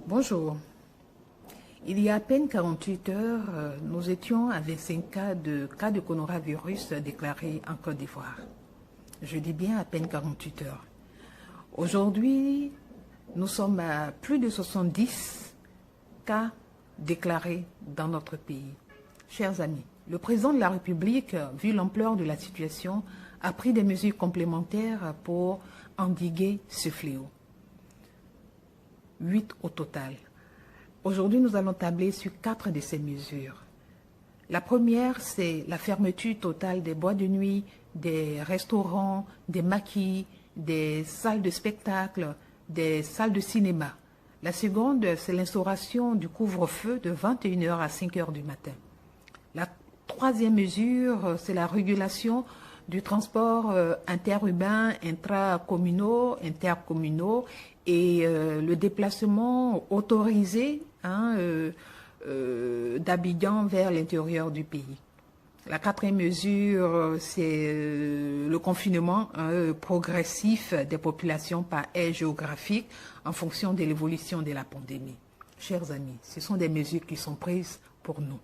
Bonjour. Il y a à peine 48 heures, nous étions à 25 cas de coronavirus déclarés en Côte d'Ivoire. Je dis bien à peine 48 heures. Aujourd'hui, nous sommes à plus de 70 cas déclarés dans notre pays. Chers amis, le président de la République, vu l'ampleur de la situation, a pris des mesures complémentaires pour endiguer ce fléau. 8 au total. Aujourd'hui, nous allons tabler sur 4 de ces mesures. La première, c'est la fermeture totale des boîtes de nuit, des restaurants, des maquis, des salles de spectacle, des salles de cinéma. La seconde, c'est l'instauration du couvre-feu de 21 h à 5 h du matin. La troisième mesure, c'est la régulation du transport interurbain, intracommunaux, intercommunaux et le déplacement autorisé d'Abidjan vers l'intérieur du pays. La quatrième mesure, c'est le confinement progressif des populations par aire géographique en fonction de l'évolution de la pandémie. Chers amis, ce sont des mesures qui sont prises pour nous.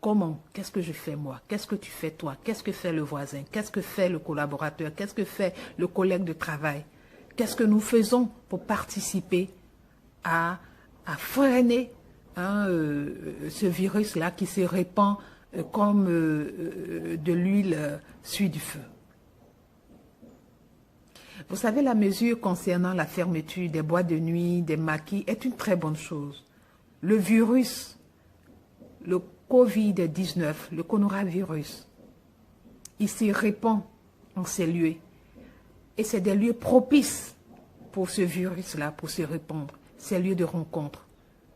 Comment? Qu'est-ce que je fais moi? Qu'est-ce que tu fais toi? Qu'est-ce que fait le voisin? Qu'est-ce que fait le collaborateur? Qu'est-ce que fait le collègue de travail? Qu'est-ce que nous faisons pour participer à freiner ce virus-là qui se répand comme de l'huile sur du feu? Vous savez, la mesure concernant la fermeture des boîtes de nuit, des maquis, est une très bonne chose. Le virus, le Covid-19, le coronavirus, il se répand en ces lieux. Et c'est des lieux propices pour ce virus-là, pour se répandre. Ces lieux de rencontre,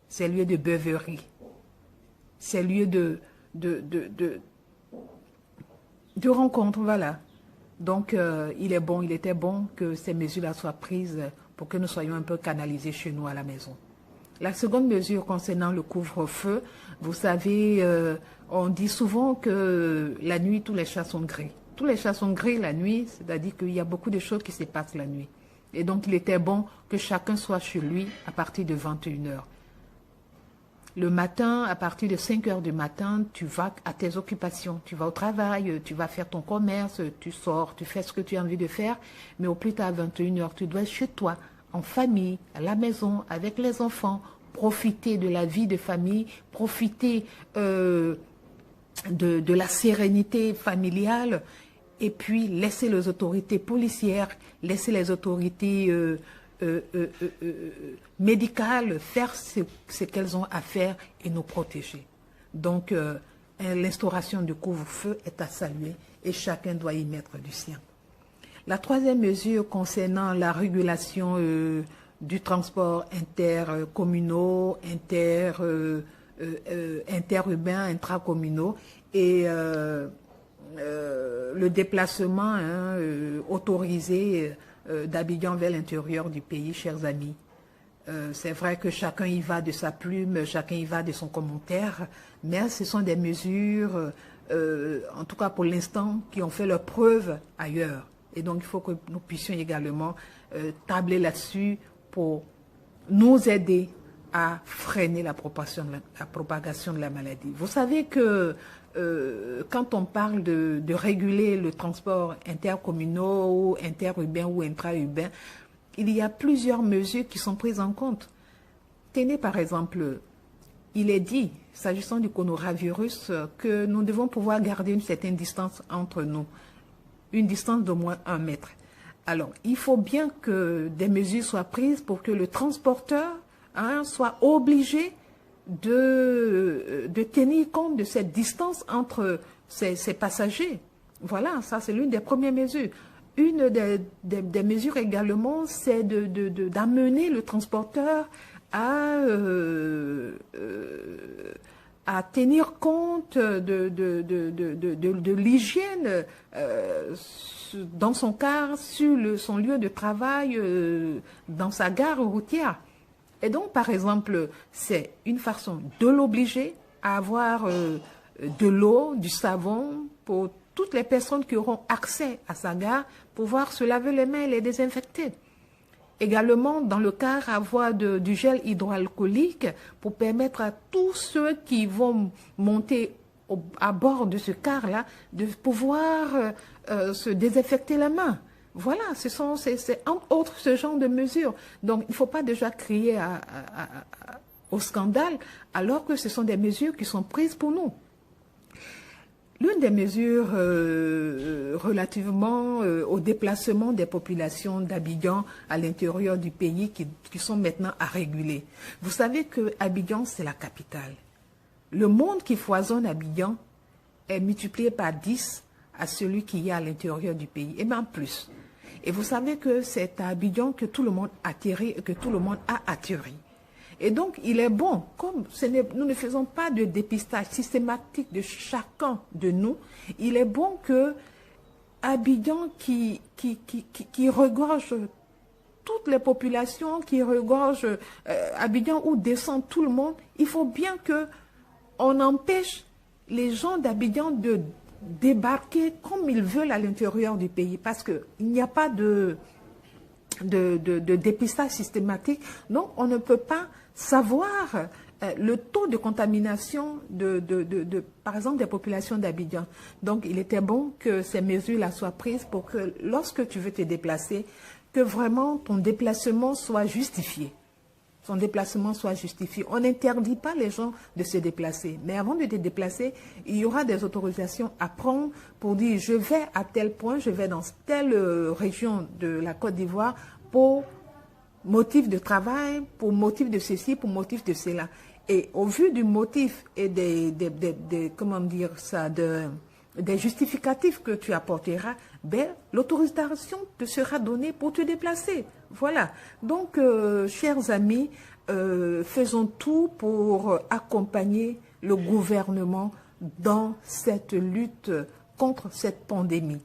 ces lieux de beuverie, ces lieux de rencontre, voilà. Donc, il était bon que ces mesures-là soient prises pour que nous soyons un peu canalisés chez nous à la maison. La seconde mesure concernant le couvre-feu, vous savez, on dit souvent que la nuit, tous les chats sont gris. Tous les chats sont gris la nuit, c'est-à-dire qu'il y a beaucoup de choses qui se passent la nuit. Et donc, il était bon que chacun soit chez lui à partir de 21 h. Le matin, à partir de 5 h du matin, tu vas à tes occupations. Tu vas au travail, tu vas faire ton commerce, tu sors, tu fais ce que tu as envie de faire. Mais au plus tard, à 21 h, tu dois être chez toi, en famille, à la maison, avec les enfants, profiter de la vie de famille, profiter de la sérénité familiale et puis laisser les autorités policières, laisser les autorités médicales faire ce qu'elles ont à faire et nous protéger. Donc, l'instauration du couvre-feu est à saluer et chacun doit y mettre du sien. La troisième mesure concernant la régulation du transport intercommunaux, interurbains, intracommunaux et le déplacement autorisé d'Abidjan vers l'intérieur du pays, chers amis. C'est vrai que chacun y va de sa plume, chacun y va de son commentaire, mais ce sont des mesures, en tout cas pour l'instant, qui ont fait leur preuve ailleurs. Et donc, il faut que nous puissions également tabler là-dessus pour nous aider à freiner la propagation de la maladie. Vous savez que quand on parle de réguler le transport intercommunal ou interurbain ou intra-urbain, il y a plusieurs mesures qui sont prises en compte. Tenez par exemple, il est dit, s'agissant du coronavirus, que nous devons pouvoir garder une certaine distance entre nous, une distance d'au moins 1 mètre. Alors, il faut bien que des mesures soient prises pour que le transporteur soit obligé de tenir compte de cette distance entre ses passagers. Voilà, ça c'est l'une des premières mesures. Une des mesures également, c'est d'amener le transporteur à tenir compte de l'hygiène dans son car, sur son lieu de travail, dans sa gare routière. Et donc, par exemple, c'est une façon de l'obliger à avoir de l'eau, du savon pour toutes les personnes qui auront accès à sa gare, pouvoir se laver les mains et les désinfecter. Également, dans le car, avoir du gel hydroalcoolique pour permettre à tous ceux qui vont monter à bord de ce car-là de pouvoir se désinfecter la main. Voilà, c'est entre autres ce genre de mesures. Donc, il ne faut pas déjà crier au scandale alors que ce sont des mesures qui sont prises pour nous. L'une des mesures relativement au déplacement des populations d'Abidjan à l'intérieur du pays qui sont maintenant à réguler. Vous savez que Abidjan, c'est la capitale. Le monde qui foisonne à Abidjan est multiplié par 10 à celui qui y a à l'intérieur du pays, et même plus. Et vous savez que c'est à Abidjan que tout le monde atterrit et que tout le monde a atterri. Et donc, il est bon, comme nous ne faisons pas de dépistage systématique de chacun de nous, il est bon que Abidjan qui regorge toutes les populations, qui regorge Abidjan où descend tout le monde, il faut bien qu'on empêche les gens d'Abidjan de débarquer comme ils veulent à l'intérieur du pays, parce qu'il n'y a pas de dépistage systématique, donc on ne peut pas savoir le taux de contamination par exemple, des populations d'Abidjan. Donc, il était bon que ces mesures-là soient prises pour que lorsque tu veux te déplacer, que vraiment ton déplacement soit justifié. Son déplacement soit justifié. On n'interdit pas les gens de se déplacer. Mais avant de te déplacer, il y aura des autorisations à prendre pour dire je vais à tel point, je vais dans telle région de la Côte d'Ivoire pour motif de travail, pour motif de ceci, pour motif de cela. Et au vu du motif et comment dire ça, des justificatifs que tu apporteras, ben, l'autorisation te sera donnée pour te déplacer. Voilà. Donc, chers amis, faisons tout pour accompagner le gouvernement dans cette lutte contre cette pandémie.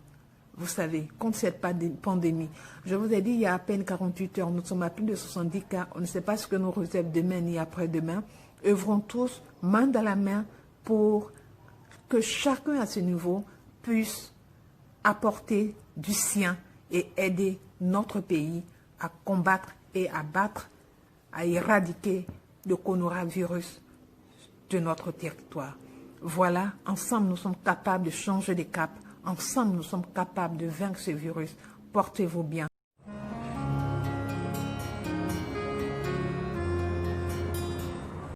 Vous savez, contre cette pandémie. Je vous ai dit il y a à peine 48 heures, nous sommes à plus de 70 cas. On ne sait pas ce que nous réserve demain ni après-demain. Œuvrons tous, main dans la main, pour que chacun à ce niveau puisse apporter du sien et aider notre pays à combattre et à battre, à éradiquer le coronavirus de notre territoire. Voilà, ensemble nous sommes capables de changer de cap. Ensemble nous sommes capables de vaincre ce virus. Portez-vous bien.